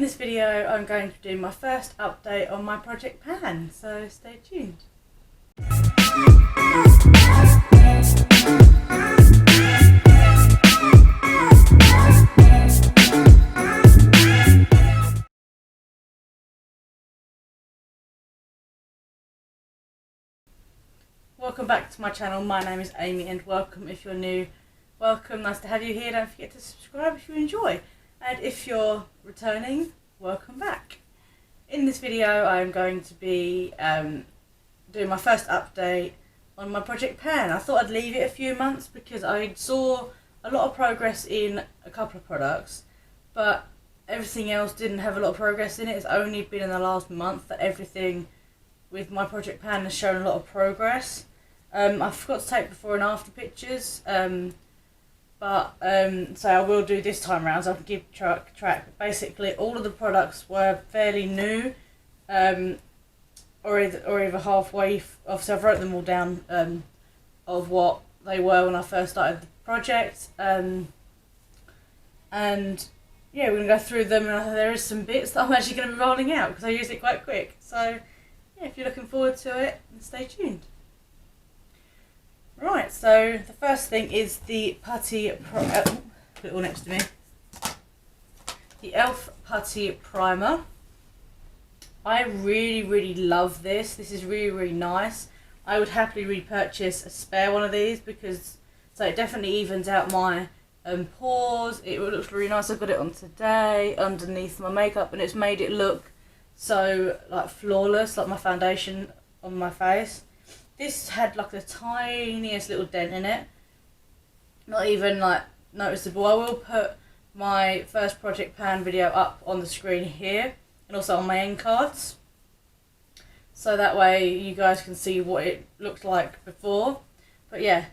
this video I'm going to do my first update on my Project Pan, so stay tuned. Welcome back to my channel. My name is Amy and welcome if you're new. Welcome, nice to have you here. Don't forget to subscribe if you enjoy. And if you're returning, welcome back. In this video I'm going to be doing my first update on my Project Pan. I thought I'd leave it a few months because I saw a lot of progress in a couple of products, but everything else didn't have a lot of progress in it. It's only been in the last month that everything with my Project Pan has shown a lot of progress. I forgot to take before and after pictures, so I will do this time around so I can keep track. But basically all of the products were fairly new, or either halfway, so I've wrote them all down of what they were when I first started the project, and yeah, we're going to go through them, and there is some bits that I'm actually going to be rolling out because I use it quite quick, so yeah, if you're looking forward to it, stay tuned. Right, so the first thing is the Putty put it all next to me. The e.l.f. Putty Primer. I really love this. This is really nice. I would happily repurchase a spare one of these because it definitely evens out my pores. It looks really nice. I've got it on today underneath my makeup and it's made it look so like flawless, like my foundation on my face. This had like the tiniest little dent in it, not even like noticeable. I will put my first Project Pan video up on the screen here and also on my end cards, so that way you guys can see what it looked like before. But yeah,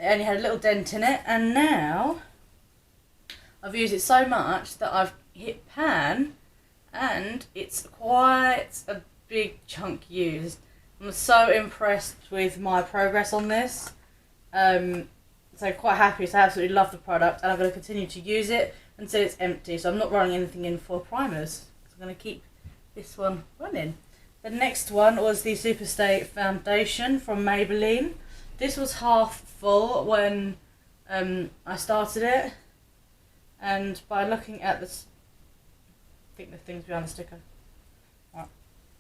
it only had a little dent in it, and now I've used it so much that I've hit pan and it's quite a big chunk used. I'm so impressed with my progress on this, so quite happy. So I absolutely love the product and I'm going to continue to use it until it's empty, so I'm not running anything in for primers. So I'm going to keep this one running. The next one was the Superstay Foundation from Maybelline. This was half full when I started it, and by looking at this, I think the thing's behind the sticker. Right.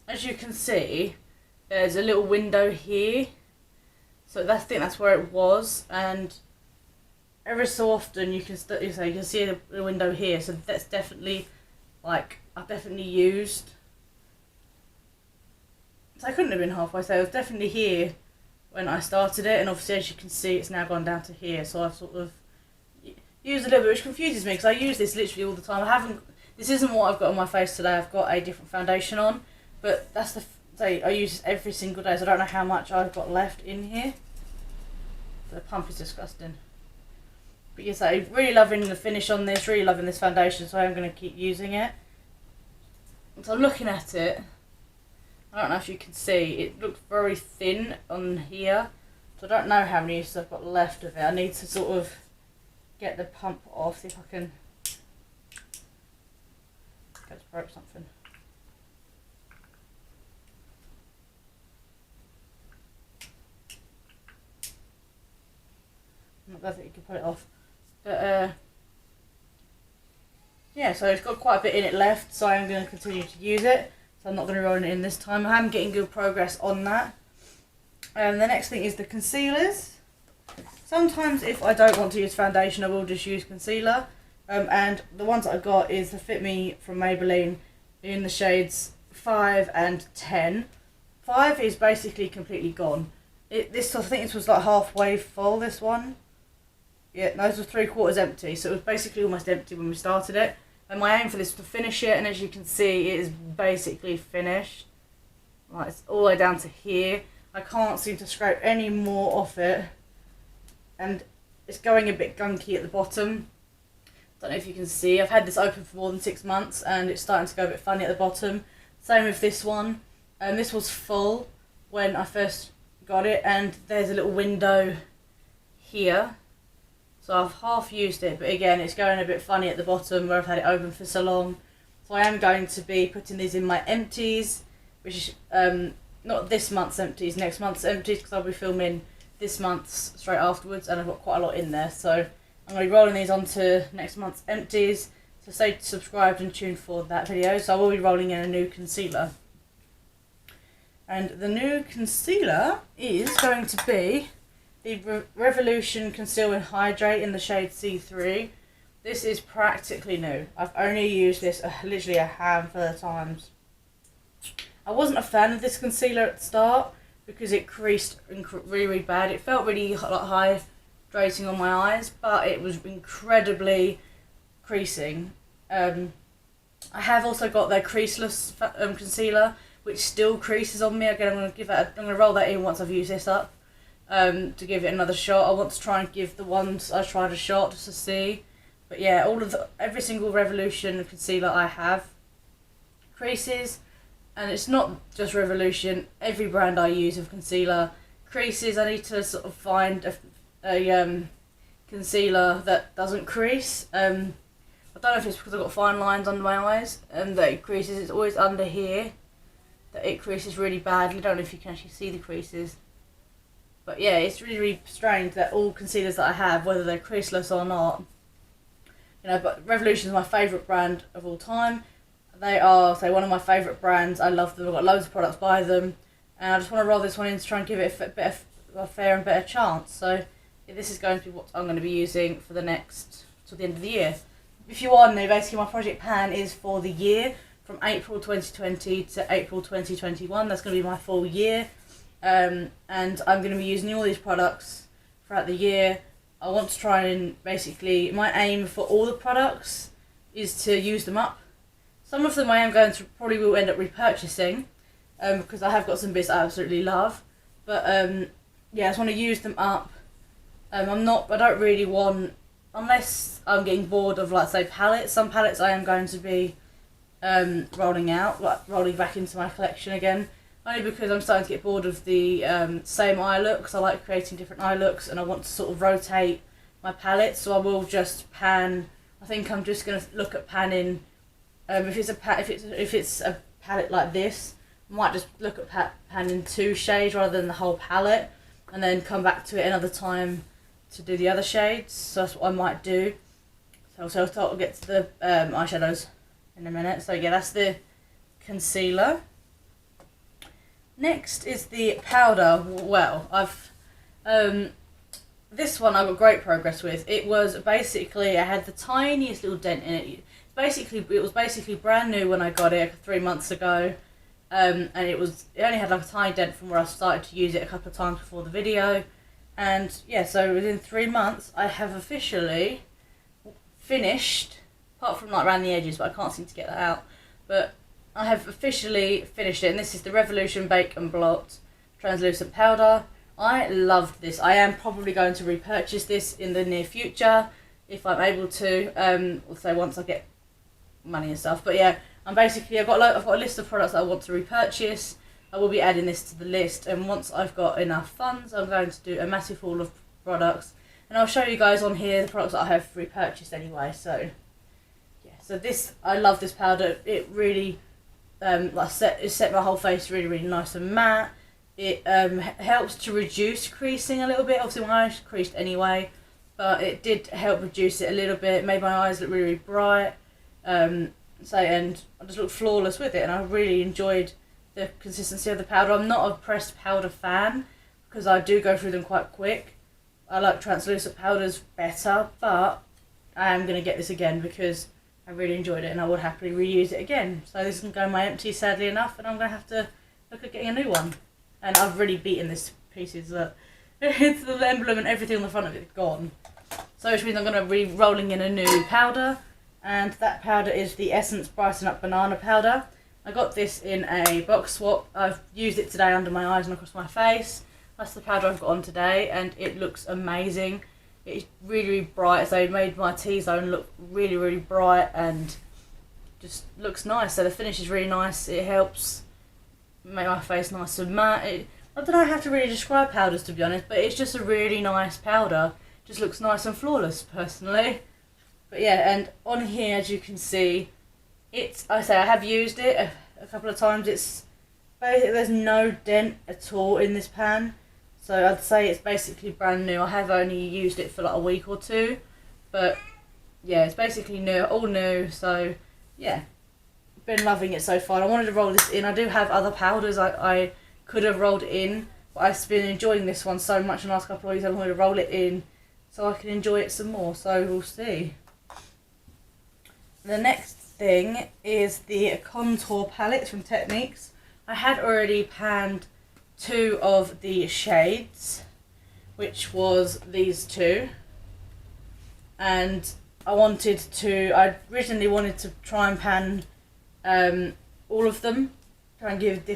As you can see, there's a little window here, so I think that's where it was, and every so often you can see the window here, so that's definitely, like, I've definitely used, so I couldn't have been halfway, so it was definitely here when I started it, and obviously as you can see it's now gone down to here, so I've sort of used a little bit, which confuses me because I use this literally all the time. This isn't what I've got on my face today, I've got a different foundation on, but that's I use this every single day, so I don't know how much I've got left in here. The pump is disgusting. But yes, I'm really loving the finish on this, really loving this foundation, so I'm going to keep using it. So I'm looking at it, I don't know if you can see, it looks very thin on here, so I don't know how many uses I've got left of it. I need to sort of get the pump off, see if I can. I just broke something. I don't think you can put it off, but yeah, so it's got quite a bit in it left, so I'm going to continue to use it, so I'm not going to roll it in this time. I am getting good progress on that. The next thing is the concealers. Sometimes if I don't want to use foundation I will just use concealer, and the ones that I got is the Fit Me from Maybelline in the shades 5 and 10. 5 is basically completely gone. I think this was like halfway full, this one. Yeah, those were 3/4 empty, so it was basically almost empty when we started it. And my aim for this was to finish it, and as you can see, it is basically finished. Like, it's all the way down to here. I can't seem to scrape any more off it, and it's going a bit gunky at the bottom. Don't know if you can see. I've had this open for more than 6 months, and it's starting to go a bit funny at the bottom. Same with this one. This was full when I first got it, and there's a little window here. So I've half used it, but again, it's going a bit funny at the bottom where I've had it open for so long. So I am going to be putting these in my empties, which is not this month's empties, next month's empties, because I'll be filming this month's straight afterwards, and I've got quite a lot in there. So I'm going to be rolling these onto next month's empties. So stay subscribed and tuned for that video. So I will be rolling in a new concealer. And the new concealer is going to be the Revolution Conceal and Hydrate in the shade C3. This is practically new. I've only used this literally a handful of times. I wasn't a fan of this concealer at the start because it creased really, really bad. It felt really hydrating on my eyes, but it was incredibly creasing. I have also got their creaseless concealer, which still creases on me. Again, I'm going to roll that in once I've used this up to give it another shot. I want to try and give the ones I tried a shot just to see. But yeah, every single Revolution concealer I have creases, and it's not just Revolution. Every brand I use of concealer creases. I need to sort of find a concealer that doesn't crease. I don't know if it's because I've got fine lines under my eyes and that it creases. It's always under here that it creases really badly. I don't know if you can actually see the creases. But yeah, it's really, really strange that all concealers that I have, whether they're creaseless or not, but Revolution is my favourite brand of all time. They are, one of my favourite brands. I love them. I've got loads of products by them. And I just want to roll this one in to try and give it a fair and better chance. So yeah, this is going to be what I'm going to be using for till the end of the year. If you are new, basically my project plan is for the year from April 2020 to April 2021. That's going to be my full year. And I'm going to be using all these products throughout the year. I want to try and basically, my aim for all the products is to use them up. Some of them I am going to probably will end up repurchasing because I have got some bits I absolutely love. But yeah, I just want to use them up. I don't really want, unless I'm getting bored of, like, say, palettes. Some palettes I am going to be rolling back into my collection again. Only because I'm starting to get bored of the same eye looks. I like creating different eye looks, and I want to sort of rotate my palettes. So I will just pan. I think I'm just going to look at panning. If it's a palette like this, I might just look at panning 2 shades rather than the whole palette, and then come back to it another time to do the other shades. So that's what I might do. So I'll get to the eyeshadows in a minute. So yeah, that's the concealer. Next is the powder. Well, this one I got great progress with. It was basically, I had the tiniest little dent in it. It was basically brand new when I got it 3 months ago, and it only had like a tiny dent from where I started to use it a couple of times before the video, and yeah, so within 3 months I have officially finished, apart from like around the edges, but I can't seem to get that out, but I have officially finished it, and this is the Revolution Bake and Blot Translucent Powder. I loved this. I am probably going to repurchase this in the near future, if I'm able to, also once I get money and stuff. But yeah, I've got a list of products that I want to repurchase. I will be adding this to the list, and once I've got enough funds, I'm going to do a massive haul of products, and I'll show you guys on here the products that I have repurchased anyway. So yeah, so I love this powder. It really it set my whole face really, really nice and matte. It helps to reduce creasing a little bit. Obviously my eyes creased anyway, but it did help reduce it a little bit. It made my eyes look really, really bright. And I just looked flawless with it, and I really enjoyed the consistency of the powder. I'm not a pressed powder fan because I do go through them quite quick. I like translucent powders better, but I am going to get this again because I really enjoyed it, and I would happily reuse it again. So this is going to go in my empty, sadly enough, and I'm going to have to look at getting a new one. And I've really beaten this to pieces. It's the emblem and everything on the front of it gone. So which means I'm going to be rolling in a new powder, and that powder is the Essence Brighten Up Banana Powder. I got this in a box swap. I've used it today under my eyes and across my face. That's the powder I've got on today, and it looks amazing. It's really, really bright, so it made my T-zone look really, really bright and just looks nice. So the finish is really nice. It helps make my face nice and matte. I don't know how to really describe powders, to be honest, but it's just a really nice powder. Just looks nice and flawless, personally. But yeah, and on here, as you can see, I say I have used it a couple of times. It's basically, there's no dent at all in this pan, so I'd say it's basically brand new. I have only used it for like a week or two, but yeah, it's basically new, all new. So yeah, been loving it so far. I wanted to roll this in. I do have other powders I could have rolled in, but I've been enjoying this one so much in the last couple of weeks. I wanted to roll it in so I can enjoy it some more. So we'll see. The next thing is the contour palette from Techniques. I had already panned 2 of the shades, which was these 2, and I originally wanted to try and pan all of them, try and give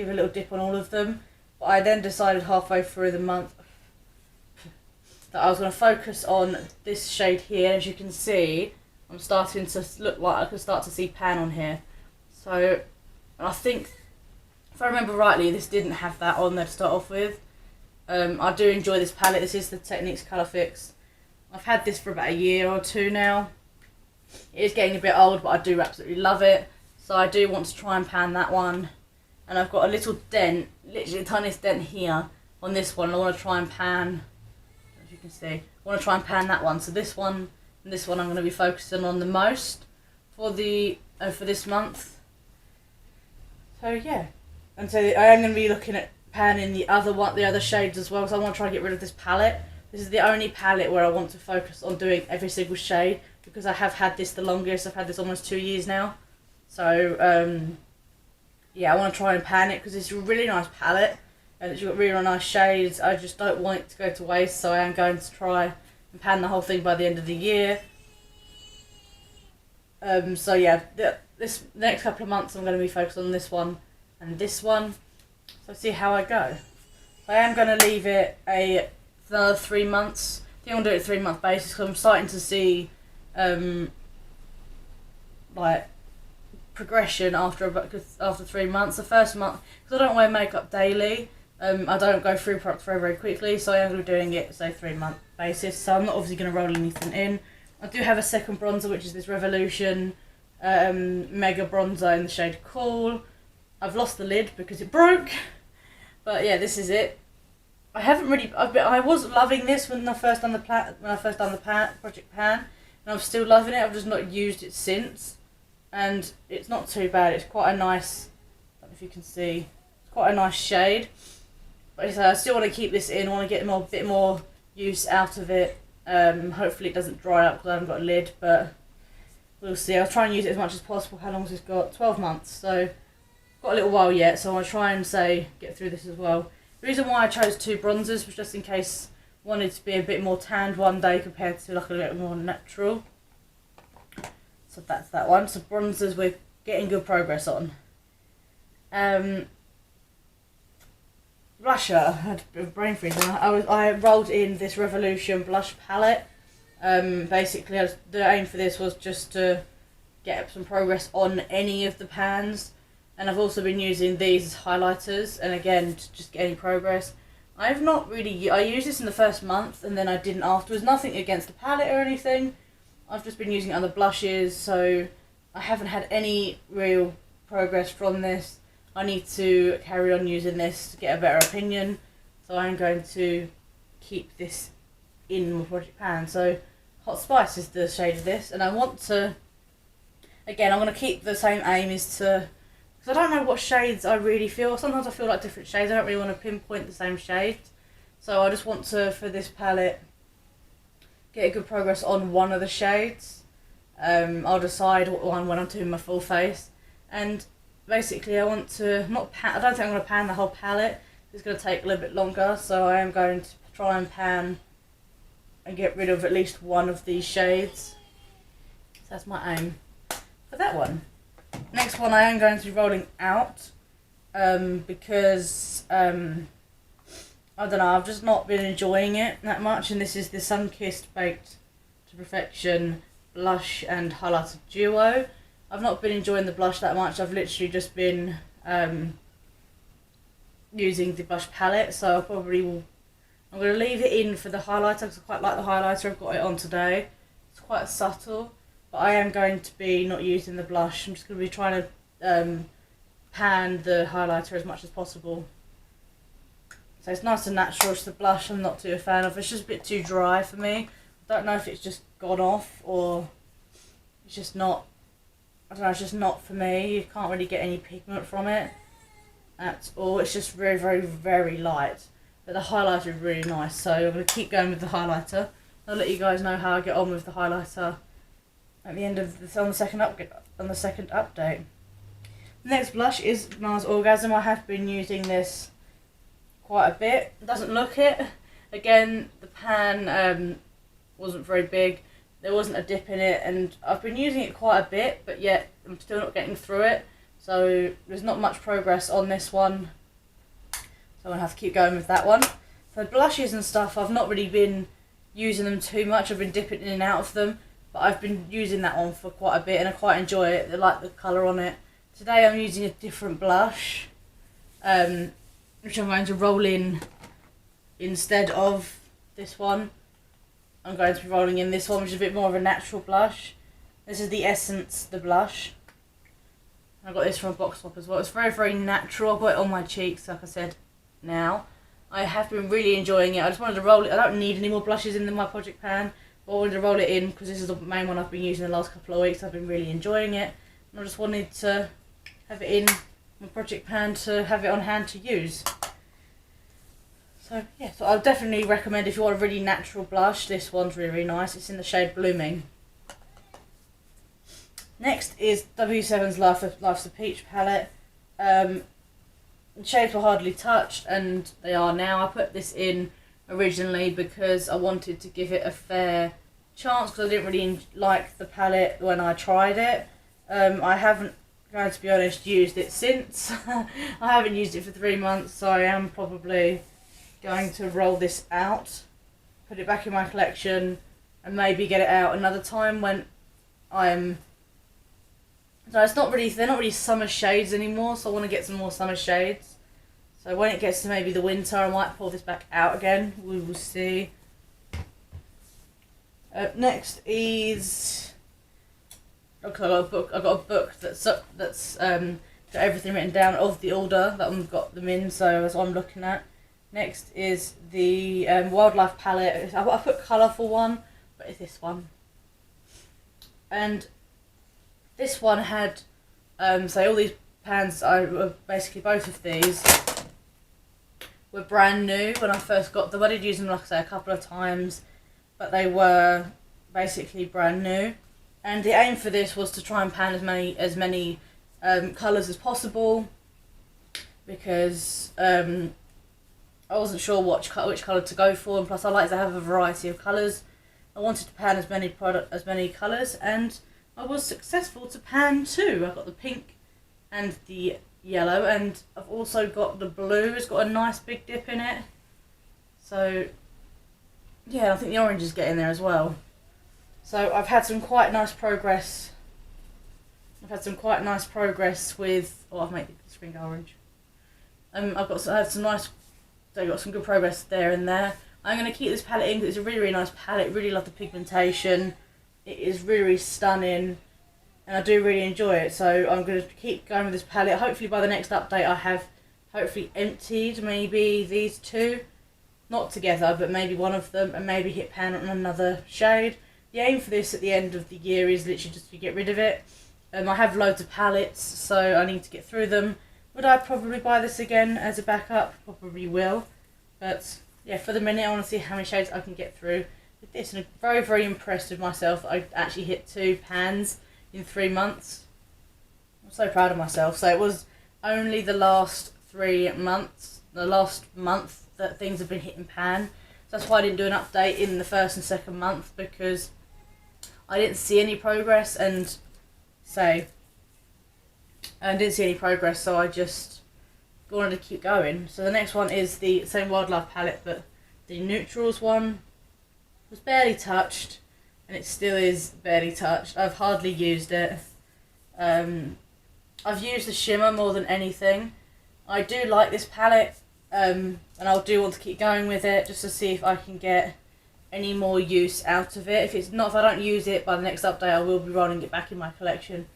a little dip on all of them, but I then decided halfway through the month that I was going to focus on this shade here. As you can see, I'm starting to look like I can start to see pan on here. So I think, if I remember rightly, this didn't have that on there to start off with. I do enjoy this palette. This is the Techniques Colour Fix. I've had this for about a year or 2 now. It is getting a bit old, but I do absolutely love it. So I do want to try and pan that one. And I've got a little dent, literally the tiniest dent here on this one. I want to try and pan, as you can see, I want to try and pan that one. So this one and this one I'm going to be focusing on the most for this month. So yeah. And so I am going to be looking at panning the other shades as well, because I want to try and get rid of this palette. This is the only palette where I want to focus on doing every single shade, because I have had this the longest. I've had this almost 2 years now. So yeah, I want to try and pan it because it's a really nice palette and it's got really nice shades. I just don't want it to go to waste, so I am going to try and pan the whole thing by the end of the year. So yeah, this next couple of months I'm going to be focused on this one and this one. So see how I go. I am going to leave it another 3 months. I think I'm going to do it 3-month basis because I'm starting to see like progression after 3 months. The first month, because I don't wear makeup daily, I don't go through products very quickly, so I am going to be doing it, say, 3-month basis. So I'm not obviously going to roll anything in. I do have a second bronzer, which is this Revolution Mega Bronzer in the shade Cool. I've lost the lid because it broke, but yeah, this is it. I was loving this when I first done the Project Pan, and I'm still loving it. I've just not used it since, and it's not too bad. It's quite a nice, I don't know if you can see, it's quite a nice shade. But I still want to keep this in. I want to get a bit more use out of it. Hopefully it doesn't dry up because I haven't got a lid, but we'll see. I'll try and use it as much as possible. How long has this got? 12 months, so got a little while yet, so I'll try and get through this as well. The reason why I chose 2 bronzers was just in case I wanted to be a bit more tanned one day compared to like a little more natural. So that's that one. So bronzers we're getting good progress on. Blusher, I had a bit of brain freeze. I rolled in this Revolution blush palette. Basically, the aim for this was just to get some progress on any of the pans. And I've also been using these as highlighters, and again, to just get any progress. I used this in the first month, and then I didn't afterwards. Nothing against the palette or anything. I've just been using other blushes, so I haven't had any real progress from this. I need to carry on using this to get a better opinion, so I'm going to keep this in my Project Pan. So Hot Spice is the shade of this, and I want to, again, I'm going to keep the same aim, is to, because I don't know what shades I really feel. Sometimes I feel like different shades. I don't really want to pinpoint the same shade. So I just want to, for this palette, get a good progress on one of the shades. I'll decide what one when I'm doing my full face. And basically I want to, I don't think I'm going to pan the whole palette. It's going to take a little bit longer. So I am going to try and pan and get rid of at least one of these shades. So that's my aim for that one. Next one I am going to be rolling out because I don't know, I've just not been enjoying it that much, and this is the Sunkissed Baked to Perfection blush and highlighter duo. I've not been enjoying the blush that much. I've literally just been using the blush palette, so I'm going to leave it in for the highlighter because I quite like the highlighter. I've got it on today. It's quite subtle. but I am going to be not using the blush. I'm just going to be trying to pan the highlighter as much as possible. So it's nice and natural. It's the blush I'm not too a fan of. It's just a bit too dry for me. I don't know if it's just gone off or it's just not, I don't know, it's just not for me. You can't really get any pigment from it at all. It's just very, very, very light. But the highlighter is really nice, so I'm going to keep going with the highlighter. I'll let you guys know how I get on with the highlighter at the end of on the second update. The next blush is NARS Orgasm. I have been using this quite a bit. It doesn't look it. Again, the pan wasn't very big. There wasn't a dip in it, and I've been using it quite a bit, but yet I'm still not getting through it. So there's not much progress on this one. So I'm going to have to keep going with that one. For blushes and stuff, I've not really been using them too much. I've been dipping in and out of them. But I've been using that one for quite a bit and I quite enjoy it. I like the colour on it. Today I'm using a different blush. Which I'm going to roll in instead of this one. I'm going to be rolling in this one, which is a bit more of a natural blush. This is the Essence, the blush. I got this from a box swap as well. It's very, very natural. I've got it on my cheeks, like I said. Now I have been really enjoying it. I just wanted to roll it. I don't need any more blushes in my project pan, but I wanted to roll it in because this is the main one I've been using the last couple of weeks. I've been really enjoying it, and I just wanted to have it in my project pan to have it on hand to use. So yeah, so I'll definitely recommend if you want a really natural blush, this one's really, really nice. It's in the shade Blooming. Next is W7's Life's a Peach palette. The shades were hardly touched, and they are now. I put this in originally because I wanted to give it a fair chance because I didn't really like the palette when I tried it. I haven't, going to be honest, used it since. I haven't used it for 3 months, so I am probably going to roll this out, put it back in my collection, and maybe get it out another time when I'm... So it's not really, they're not really summer shades anymore, so I want to get some more summer shades. So when it gets to maybe the winter, I might pull this back out again. We will see. Next is... Okay, I got a book that's got everything written down of the order that I've got them in, so that's what I'm looking at. Next is the Wildlife palette. I put colourful one, but it's this one. And this one had, so all these pans, basically both of these were brand new when I first got them. I did use them, like I say, a couple of times, but they were basically brand new. And the aim for this was to try and pan as many colours as possible, because I wasn't sure which colour to go for, and plus I like to have a variety of colours. I wanted to pan as many colours, and I was successful to pan two. I got the pink and the yellow, and I've also got the blue. It's got a nice big dip in it. So yeah, I think the orange is getting there as well. So I've had some quite nice progress. With, oh, I've made the screen go orange. I've had some nice, so got some good progress there and there. I'm going to keep this palette in because it's a really, really nice palette. Really love the pigmentation. It is really, really stunning, and I do really enjoy it. So I'm going to keep going with this palette. Hopefully by the next update I have hopefully emptied maybe these two, not together, but maybe one of them, and maybe hit pan on another shade. The aim for this at the end of the year is literally just to get rid of it. I have loads of palettes, so I need to get through them. Would I probably buy this again as a backup? Probably will. But yeah, for the minute I want to see how many shades I can get through with this. And I'm very, very impressed with myself that I actually hit 2 pans in 3 months. I'm so proud of myself. So it was only the last 3 months, the last month, that things have been hitting pan. So that's why I didn't do an update in the first and second month, because I didn't see any progress, and so I didn't see any progress, so I just wanted to keep going. So the next one is the same Wildlife palette, but the Neutrals one was barely touched, and it still is barely touched. I've hardly used it. I've used the shimmer more than anything. I do like this palette, and I do want to keep going with it just to see if I can get any more use out of it. If I don't use it by the next update, I will be rolling it back in my collection,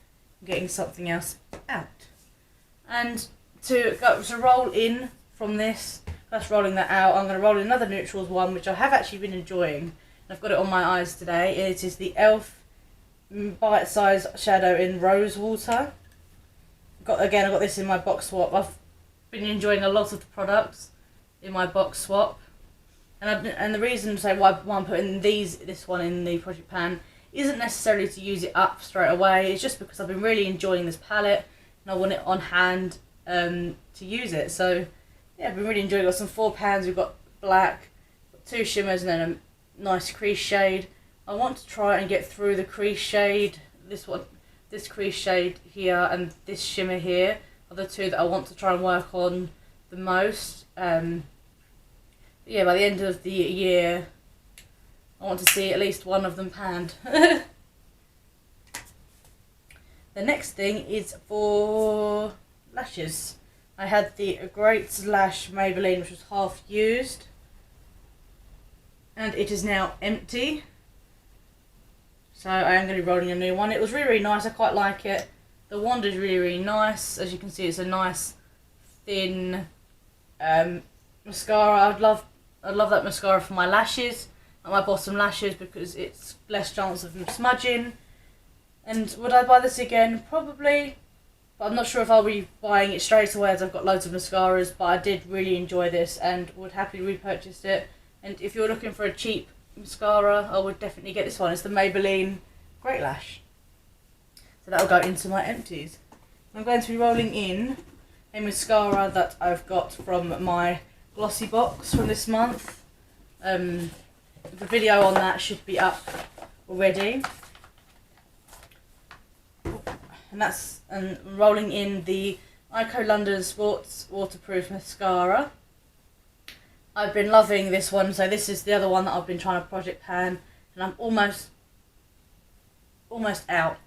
getting something else out. And to roll in from this, that's rolling that out, I'm going to roll in another neutrals one, which I have actually been enjoying. I've got it on my eyes today. It is the e.l.f. Bite Size Shadow in Rose Water. I got this in my box swap. I've been enjoying a lot of the products in my box swap, and the reason why I'm putting this one in the project pan isn't necessarily to use it up straight away. It's just because I've been really enjoying this palette and I want it on hand to use it. So yeah, I've been really enjoying it. We've got some 4 pans. We've got black, 2 shimmers, and then a nice crease shade. I want to try and get through the crease shade. This crease shade here and this shimmer here are the 2 that I want to try and work on the most. Yeah, by the end of the year, I want to see at least one of them panned. The next thing is for lashes. I had the Great Lash Maybelline, which was half used, and it is now empty. So I am going to be rolling a new one. It was really, really nice. I quite like it. The wand is really, really nice. As you can see, it's a nice thin mascara. I'd love that mascara for my lashes, my bottom lashes, because it's less chance of them smudging. And would I buy this again? Probably, but I'm not sure if I'll be buying it straight away, as I've got loads of mascaras. But I did really enjoy this and would happily repurchase it. And if you're looking for a cheap mascara, I would definitely get this one. It's the Maybelline Great Lash. So that'll go into my empties. I'm going to be rolling in a mascara that I've got from my Glossy box from this month. The video on that should be up already. And rolling in the Ico London Sports Waterproof Mascara. I've been loving this one, so this is the other one that I've been trying to project pan, and I'm almost out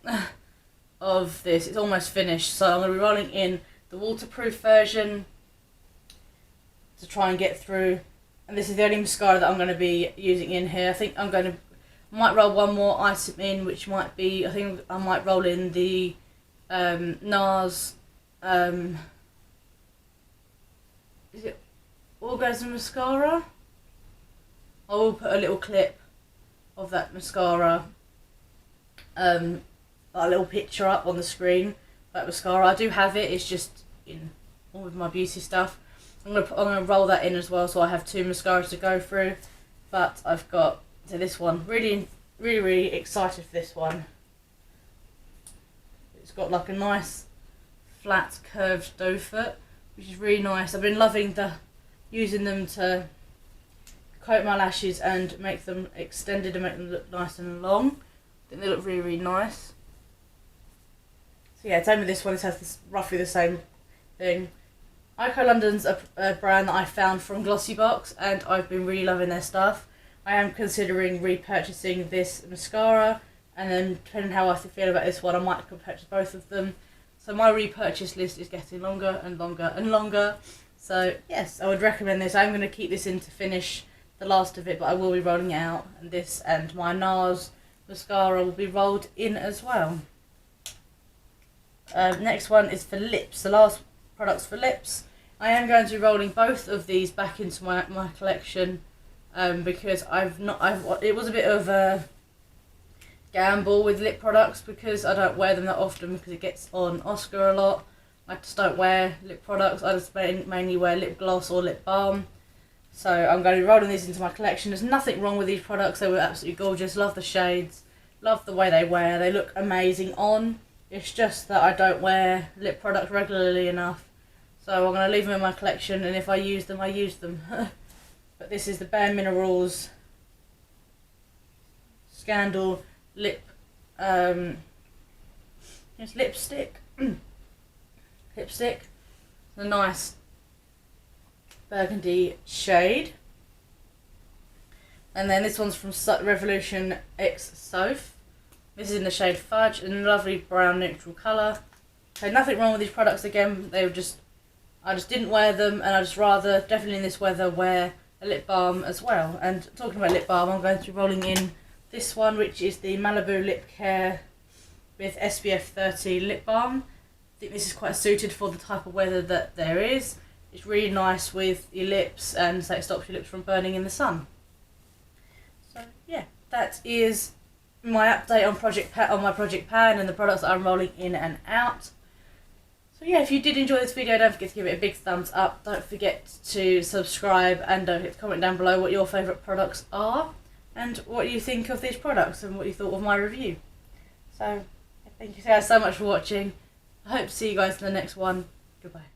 of this. It's almost finished, so I'm going to be rolling in the waterproof version to try and get through. And this is the only mascara that I'm going to be using in here. I think I might roll one more item in, which might be, I think I might roll in the NARS, is it Orgasm Mascara? I will put a little clip of that mascara, a little picture up on the screen. That mascara, I do have it. It's just in all of my beauty stuff. I'm gonna roll that in as well, so I have 2 mascaras to go through. But I've got this one. Really, really, really excited for this one. It's got like a nice flat curved doe foot, which is really nice. I've been loving using them to coat my lashes and make them extended and make them look nice and long. I think they look really, really nice. So yeah, same with this one. It has roughly the same thing. Ico London's a brand that I found from Glossybox, and I've been really loving their stuff. I am considering repurchasing this mascara, and then depending how I feel about this one, I might purchase both of them. So my repurchase list is getting longer and longer and longer. So yes, I would recommend this. I'm going to keep this in to finish the last of it, but I will be rolling it out. And this and my NARS mascara will be rolled in as well. Next one is for lips. The last products for lips. I am going to be rolling both of these back into my collection because it was a bit of a gamble with lip products because I don't wear them that often because it gets on Oscar a lot. I just don't wear lip products. I just mainly wear lip gloss or lip balm. So I'm going to be rolling these into my collection. There's nothing wrong with these products. They were absolutely gorgeous. Love the shades. Love the way they wear. They look amazing on. It's just that I don't wear lip products regularly enough. So I'm going to leave them in my collection, and if I use them, I use them. But this is the Bare Minerals Scandal Lip lipstick. Lipstick. A nice burgundy shade. And then this one's from Revolution X Soph. This is in the shade Fudge, in a lovely brown neutral colour. So nothing wrong with these products again. I just didn't wear them, and I just rather, definitely in this weather, wear a lip balm as well. And talking about lip balm, I'm going to be rolling in this one, which is the Malibu Lip Care with SPF 30 lip balm. I think this is quite suited for the type of weather that there is. It's really nice with your lips, and so it stops your lips from burning in the sun. So yeah, that is my update on my Project Pan and the products that I'm rolling in and out. So yeah, if you did enjoy this video, don't forget to give it a big thumbs up. Don't forget to subscribe, and don't forget to comment down below what your favourite products are and what you think of these products and what you thought of my review. So thank you guys so much for watching. I hope to see you guys in the next one. Goodbye.